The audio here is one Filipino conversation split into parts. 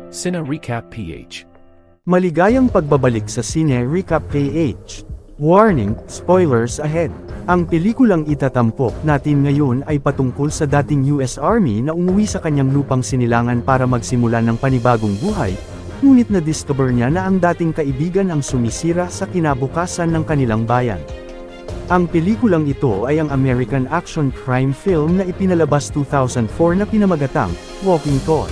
Cine Recap PH. Maligayang pagbabalik sa Cine Recap PH. Warning, spoilers ahead. Ang pelikulang itatampok natin ngayon ay patungkol sa dating US Army na umuwi sa kanyang lupang sinilangan para magsimula ng panibagong buhay, ngunit na-discover niya na ang dating kaibigan ang sumisira sa kinabukasan ng kanilang bayan. Ang pelikulang ito ay ang American action crime film na ipinalabas 2004 na pinamagatang Walking Tall.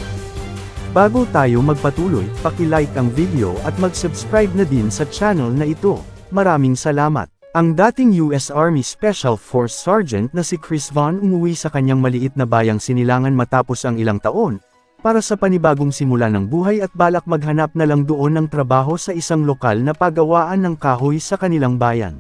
Bago tayo magpatuloy, paki-like ang video at mag-subscribe na din sa channel na ito. Maraming salamat. Ang dating US Army Special Force Sergeant na si Chris Vaughn umuwi sa kanyang maliit na bayang sinilangan matapos ang ilang taon, para sa panibagong simula ng buhay at balak maghanap na lang doon ng trabaho sa isang lokal na paggawaan ng kahoy sa kanilang bayan.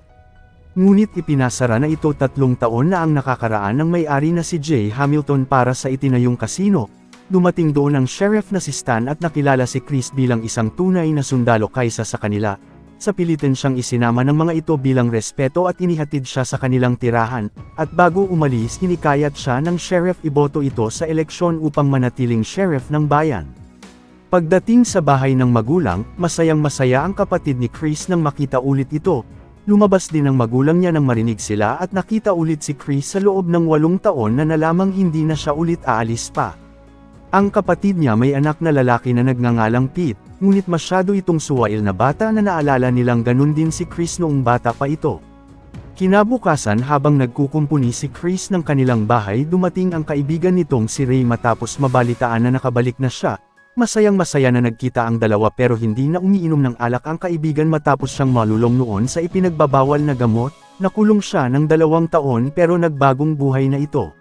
Ngunit ipinasara na ito 3 taon na ang nakakaraan ng may-ari na si Jay Hamilton para sa itinayong kasino. Dumating doon ang sheriff na si Stan at nakilala si Chris bilang isang tunay na sundalo kaysa sa kanila. Sa pilitin siyang isinama ng mga ito bilang respeto at inihatid siya sa kanilang tirahan, at bago umalis hinikayat siya ng sheriff iboto ito sa eleksyon upang manatiling sheriff ng bayan. Pagdating sa bahay ng magulang, masayang-masaya ang kapatid ni Chris nang makita ulit ito. Lumabas din ang magulang niya nang marinig sila at nakita ulit si Chris sa loob ng 8 taon na nalamang hindi na siya ulit aalis pa. Ang kapatid niya may anak na lalaki na nagngangalang Pete, ngunit masyado itong suwail na bata na naalala nilang ganun din si Chris noong bata pa ito. Kinabukasan habang nagkukumpuni si Chris ng kanilang bahay dumating ang kaibigan nitong si Ray matapos mabalitaan na nakabalik na siya. Masayang-masaya na nagkita ang dalawa pero hindi na umiinom ng alak ang kaibigan matapos siyang malulong noon sa ipinagbabawal na gamot. Nakulong siya ng 2 taon pero nagbagong buhay na ito.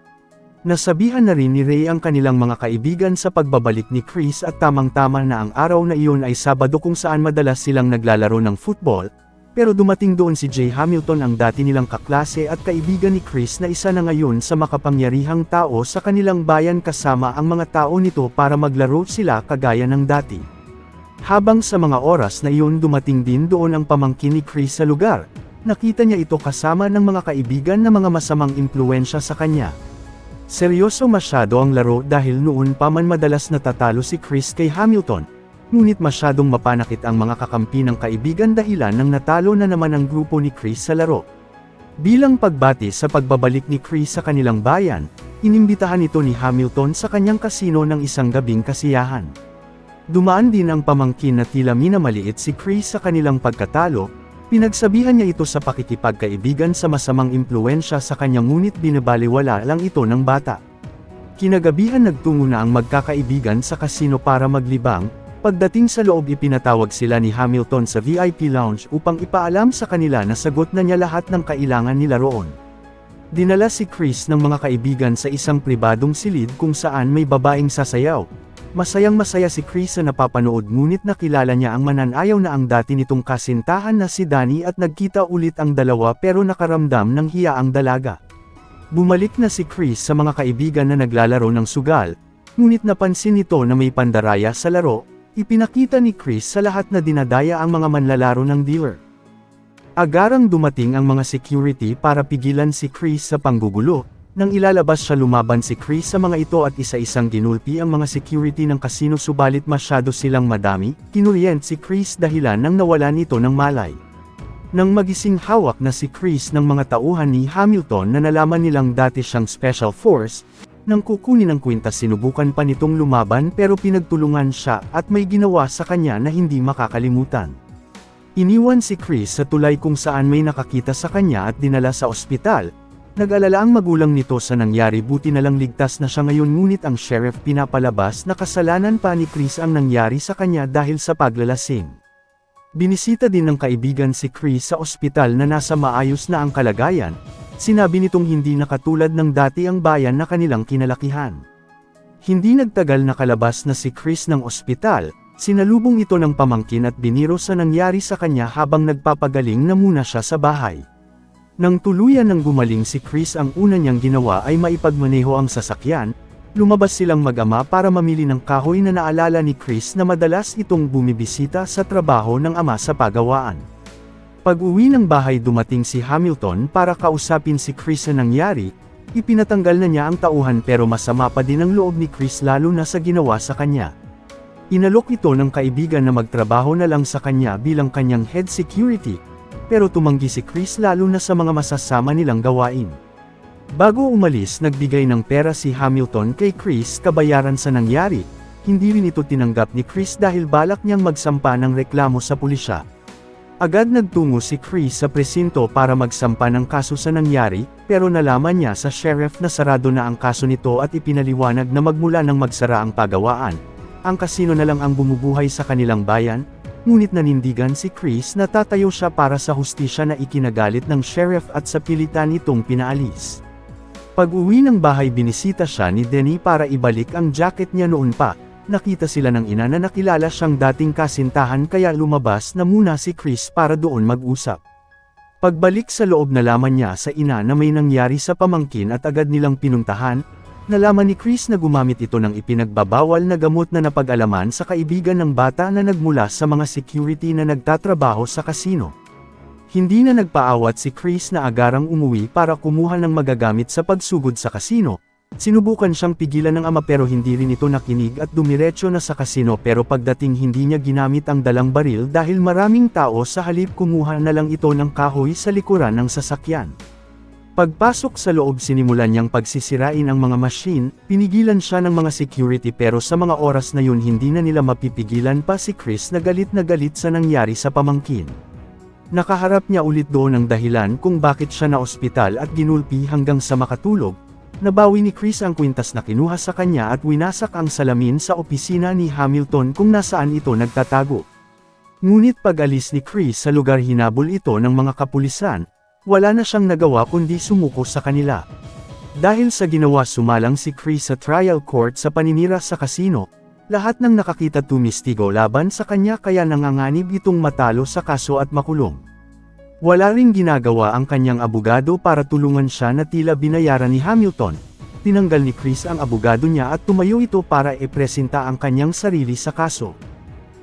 Nasabihan na rin ni Ray ang kanilang mga kaibigan sa pagbabalik ni Chris at tamang-tama na ang araw na iyon ay Sabado kung saan madalas silang naglalaro ng football, pero dumating doon si Jay Hamilton ang dati nilang kaklase at kaibigan ni Chris na isa na ngayon sa makapangyarihang tao sa kanilang bayan kasama ang mga tao nito para maglaro sila kagaya ng dati. Habang sa mga oras na iyon dumating din doon ang pamangkin ni Chris sa lugar, nakita niya ito kasama ng mga kaibigan na mga masamang impluwensya sa kanya. Seryoso masyado ang laro dahil noon pa man madalas natatalo si Chris kay Hamilton, ngunit masyadong mapanakit ang mga kakampi ng kaibigan dahilan ng natalo na naman ang grupo ni Chris sa laro. Bilang pagbati sa pagbabalik ni Chris sa kanilang bayan, inimbitahan ito ni Hamilton sa kanyang kasino ng isang gabing kasiyahan. Dumaan din ang pamangkin na tila minamaliit si Chris sa kanilang pagkatalo. Pinagsabihan niya ito sa pakikipagkaibigan sa masamang impluwensya sa kanya ngunit binabaliwala lang ito ng bata. Kinagabihan nagtungo na ang magkakaibigan sa kasino para maglibang. Pagdating sa loob ipinatawag sila ni Hamilton sa VIP lounge upang ipaalam sa kanila na sagot na niya lahat ng kailangan nila roon. Dinala si Chris ng mga kaibigan sa isang pribadong silid kung saan may babaeng sasayaw. Masayang-masaya si Chris sa napapanood ngunit nakilala niya ang mananayaw na ang dati nitong kasintahan na si Danny at nagkita ulit ang dalawa pero nakaramdam ng hiya ang dalaga. Bumalik na si Chris sa mga kaibigan na naglalaro ng sugal, ngunit napansin nito na may pandaraya sa laro. Ipinakita ni Chris sa lahat na dinadaya ang mga manlalaro ng dealer. Agarang dumating ang mga security para pigilan si Chris sa panggugulo. Nang ilalabas siya lumaban si Chris sa mga ito at isa-isang ginulpi ang mga security ng kasino subalit masyado silang madami, kinuriyent si Chris dahilan nang nawalan ito ng malay. Nang magising hawak na si Chris ng mga tauhan ni Hamilton na nalaman nilang dati siyang special force, nang kukunin ang kwintas sinubukan pa nitong lumaban pero pinagtulungan siya at may ginawa sa kanya na hindi makakalimutan. Iniwan si Chris sa tulay kung saan may nakakita sa kanya at dinala sa ospital. Nag-alala ang magulang nito sa nangyari buti na lang ligtas na siya ngayon ngunit ang sheriff pinapalabas na kasalanan pa ni Chris ang nangyari sa kanya dahil sa paglalasing. Binisita din ng kaibigan si Chris sa ospital na nasa maayos na ang kalagayan. Sinabi nitong hindi na katulad ng dati ang bayan na kanilang kinalakihan. Hindi nagtagal nakalabas na si Chris ng ospital, sinalubong ito ng pamangkin at biniro sa nangyari sa kanya habang nagpapagaling na muna siya sa bahay. Nang tuluyan ng gumaling si Chris ang una niyang ginawa ay maipagmaneho ang sasakyan, lumabas silang mag-ama para mamili ng kahoy na naalala ni Chris na madalas itong bumibisita sa trabaho ng ama sa pagawaan. Pag-uwi ng bahay dumating si Hamilton para kausapin si Chris sa nangyari, ipinatanggal na niya ang tauhan pero masama pa din ang loob ni Chris lalo na sa ginawa sa kanya. Inalok ito ng kaibigan na magtrabaho na lang sa kanya bilang kanyang head security, pero tumanggi si Chris lalo na sa mga masasama nilang gawain. Bago umalis nagbigay ng pera si Hamilton kay Chris kabayaran sa nangyari, hindi rin ito tinanggap ni Chris dahil balak niyang magsampa ng reklamo sa pulisya. Agad nagtungo si Chris sa presinto para magsampa ng kaso sa nangyari, pero nalaman niya sa sheriff na sarado na ang kaso nito at ipinaliwanag na magmula nang magsara ang pagawaan. Ang kasino na lang ang bumubuhay sa kanilang bayan, ngunit nanindigan si Chris na tatayo siya para sa hustisya na ikinagalit ng sheriff at sa pilitan itong pinaalis. Pag-uwi ng bahay binisita siya ni Denny para ibalik ang jacket niya noon pa. Nakita sila ng ina na nakilala siyang dating kasintahan kaya lumabas na muna si Chris para doon mag-usap. Pagbalik sa loob nalaman niya sa ina na may nangyari sa pamangkin at agad nilang pinuntahan. Nalaman ni Chris na gumamit ito ng ipinagbabawal na gamot na napag-alaman sa kaibigan ng bata na nagmula sa mga security na nagtatrabaho sa kasino. Hindi na nagpaawat si Chris na agarang umuwi para kumuha ng magagamit sa pagsugod sa kasino. Sinubukan siyang pigilan ng ama pero hindi rin ito nakinig at dumiretso na sa kasino pero pagdating hindi niya ginamit ang dalang baril dahil maraming tao sa halip kumuha na lang ito ng kahoy sa likuran ng sasakyan. Pagpasok sa loob sinimulan niyang pagsisirain ang mga machine, pinigilan siya ng mga security pero sa mga oras na yun hindi na nila mapipigilan pa si Chris na galit sa nangyari sa pamangkin. Nakaharap niya ulit doon ang dahilan kung bakit siya na ospital at ginulpi hanggang sa makatulog. Nabawi ni Chris ang kwintas na kinuha sa kanya at winasak ang salamin sa opisina ni Hamilton kung nasaan ito nagtatago. Ngunit pag-alis ni Chris sa lugar hinabol ito ng mga kapulisan, wala na siyang nagawa kundi sumuko sa kanila. Dahil sa ginawa sumalang si Chris sa trial court sa paninira sa kasino, lahat ng nakakita tumistigo laban sa kanya kaya nanganganib itong matalo sa kaso at makulong. Wala ring ginagawa ang kanyang abogado para tulungan siya na tila binayaran ni Hamilton. Tinanggal ni Chris ang abogado niya at tumayo ito para ipresenta ang kanyang sarili sa kaso.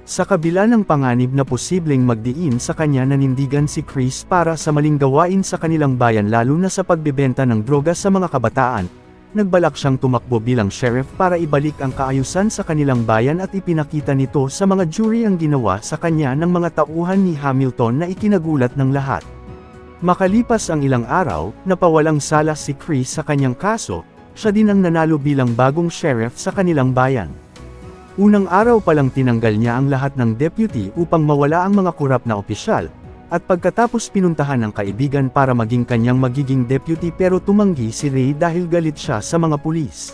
Sa kabila ng panganib na posibleng magdiin sa kanya nanindigan si Chris para sa maling gawain sa kanilang bayan lalo na sa pagbebenta ng droga sa mga kabataan. Nagbalak siyang tumakbo bilang sheriff para ibalik ang kaayusan sa kanilang bayan at ipinakita nito sa mga jury ang ginawa sa kanya ng mga tauhan ni Hamilton na ikinagulat ng lahat. Makalipas ang ilang araw, napawalang sala si Chris sa kanyang kaso, siya din ang nanalo bilang bagong sheriff sa kanilang bayan. Unang araw palang tinanggal niya ang lahat ng deputy upang mawala ang mga kurap na opisyal, at pagkatapos pinuntahan ng kaibigan para maging kanyang magiging deputy pero tumanggi si Ray dahil galit siya sa mga pulis.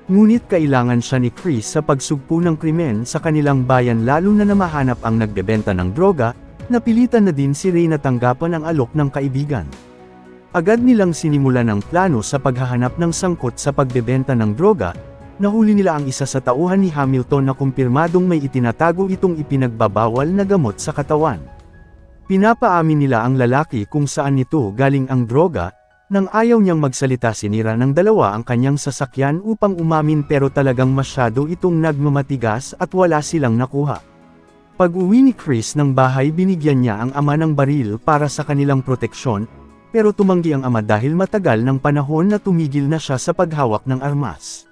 Ngunit kailangan siya ni Chris sa pagsugpo ng krimen sa kanilang bayan lalo na mahanap ang nagbebenta ng droga, napilitan na din si Ray na tanggapan ang alok ng kaibigan. Agad nilang sinimulan ang plano sa paghahanap ng sangkot sa pagbebenta ng droga, nahuli nila ang isa sa tauhan ni Hamilton na kumpirmadong may itinatago itong ipinagbabawal na gamot sa katawan. Pinapaamin nila ang lalaki kung saan nito galing ang droga, nang ayaw niyang magsalita sinira ng dalawa ang kanyang sasakyan upang umamin pero talagang masyado itong nagmamatigas at wala silang nakuha. Pag-uwi ni Chris ng bahay binigyan niya ang ama ng baril para sa kanilang proteksyon, pero tumanggi ang ama dahil matagal ng panahon na tumigil na siya sa paghawak ng armas.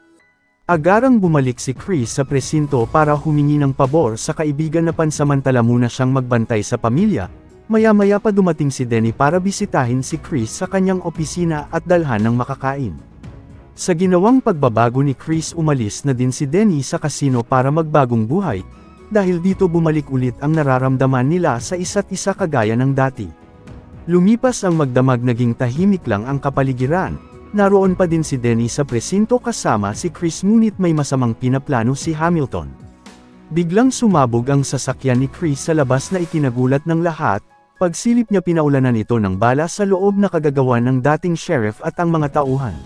Agarang bumalik si Chris sa presinto para humingi ng pabor sa kaibigan na pansamantala muna siyang magbantay sa pamilya. Maya-maya pa dumating si Denny para bisitahin si Chris sa kanyang opisina at dalhan ng makakain. Sa ginawang pagbabago ni Chris umalis na din si Denny sa kasino para magbagong buhay, dahil dito bumalik ulit ang nararamdaman nila sa isa't isa kagaya ng dati. Lumipas ang magdamag naging tahimik lang ang kapaligiran, naroon pa din si Denny sa presinto kasama si Chris ngunit may masamang pinaplano si Hamilton. Biglang sumabog ang sasakyan ni Chris sa labas na ikinagulat ng lahat. Pagsilip niya pinaulanan ito ng bala sa loob na kagagawan ng dating sheriff at ang mga tauhan.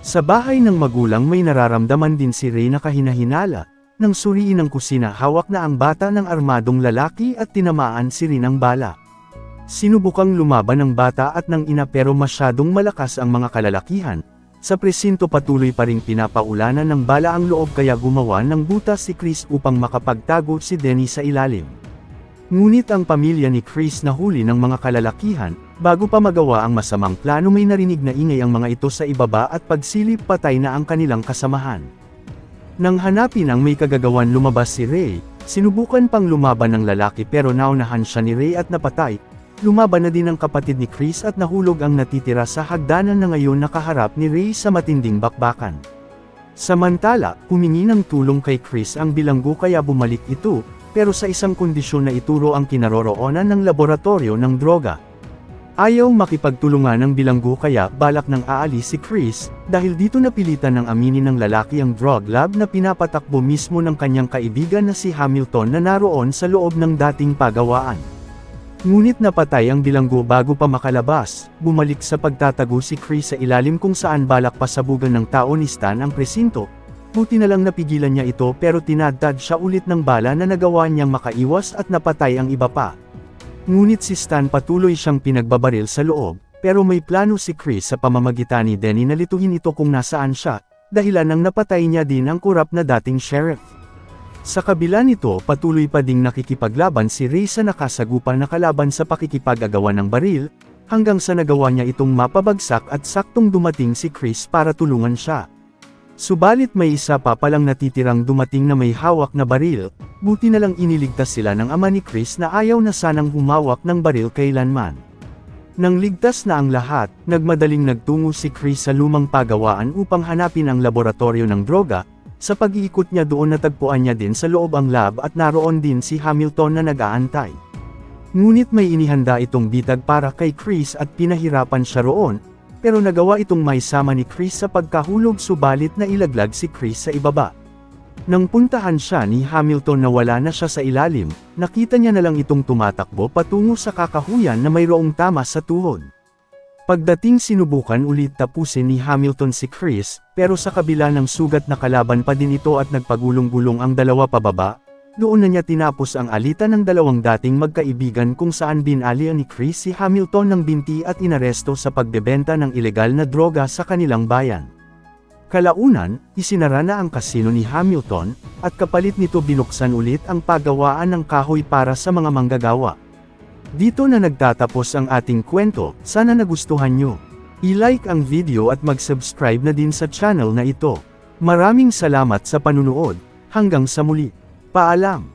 Sa bahay ng magulang may nararamdaman din si Ray na kahinahinala, nang suriin ang kusina hawak na ang bata ng armadong lalaki at tinamaan si Ray ng bala. Sinubukang lumaban ng bata at ng ina pero masyadong malakas ang mga kalalakihan. Sa presinto patuloy pa ring pinapaulanan ng bala ang loob kaya gumawa ng butas si Chris upang makapagtago si Denny sa ilalim. Ngunit ang pamilya ni Chris nahuli ng mga kalalakihan, bago pa magawa ang masamang plano may narinig na ingay ang mga ito sa ibaba at pagsilip patay na ang kanilang kasamahan. Nang hanapin ang may kagagawan lumabas si Ray, sinubukan pang lumaban ng lalaki pero naunahan siya ni Ray at napatay. Lumaban na din ang kapatid ni Chris at nahulog ang natitira sa hagdanan na ngayon nakaharap ni Ray sa matinding bakbakan. Samantala, humingi ng tulong kay Chris ang bilanggo kaya bumalik ito, pero sa isang kondisyon na ituro ang kinaroroonan ng laboratorio ng droga. Ayaw makipagtulungan ng bilanggo kaya balak nang aalis si Chris, dahil dito napilitan ng aminin ng lalaki ang drug lab na pinapatakbo mismo ng kanyang kaibigan na si Hamilton na naroon sa loob ng dating pagawaan. Ngunit napatay ang bilanggo bago pa makalabas, bumalik sa pagtatago si Chris sa ilalim kung saan balak pasabugan ng tao ni Stan ang presinto. Buti na lang napigilan niya ito pero tinadtad siya ulit ng bala na nagawa niyang makaiwas at napatay ang iba pa. Ngunit si Stan patuloy siyang pinagbabaril sa loob, pero may plano si Chris sa pamamagitan ni Denny na lituhin ito kung nasaan siya, dahilan ng napatay niya din ang kurap na dating sheriff. Sa kabila nito patuloy pa ding nakikipaglaban si Ray sa nakasagupan na kalaban sa pakikipag-agawan ng baril, hanggang sa nagawa niya itong mapabagsak at saktong dumating si Chris para tulungan siya. Subalit may isa pa palang natitirang dumating na may hawak na baril, buti na lang iniligtas sila ng ama ni Chris na ayaw na sanang humawak ng baril kailanman. Nang ligtas na ang lahat, nagmadaling nagtungo si Chris sa lumang pagawaan upang hanapin ang laboratorio ng droga. Sa pag-iikot niya doon natagpuan niya din sa loob ang lab at naroon din si Hamilton na nag-aantay. Ngunit may inihanda itong bitag para kay Chris at pinahirapan siya roon, pero nagawa itong maisama ni Chris sa pagkahulog subalit na ilaglag si Chris sa ibaba. Nang puntahan siya ni Hamilton na wala na siya sa ilalim, nakita niya na lang itong tumatakbo patungo sa kakahuyan na mayroong tama sa tuhod. Pagdating sinubukan ulit tapusin ni Hamilton si Chris, pero sa kabila ng sugat na kalaban pa din ito at nagpagulong-gulong ang dalawa pababa, doon na niya tinapos ang alitan ng dalawang dating magkaibigan kung saan binalian ni Chris si Hamilton ng binti at inaresto sa pagbebenta ng ilegal na droga sa kanilang bayan. Kalaunan, isinara na ang kasino ni Hamilton, at kapalit nito binuksan ulit ang paggawaan ng kahoy para sa mga manggagawa. Dito na nagtatapos ang ating kwento, sana nagustuhan nyo. I-like ang video at mag-subscribe na din sa channel na ito. Maraming salamat sa panunood, hanggang sa muli. Paalam!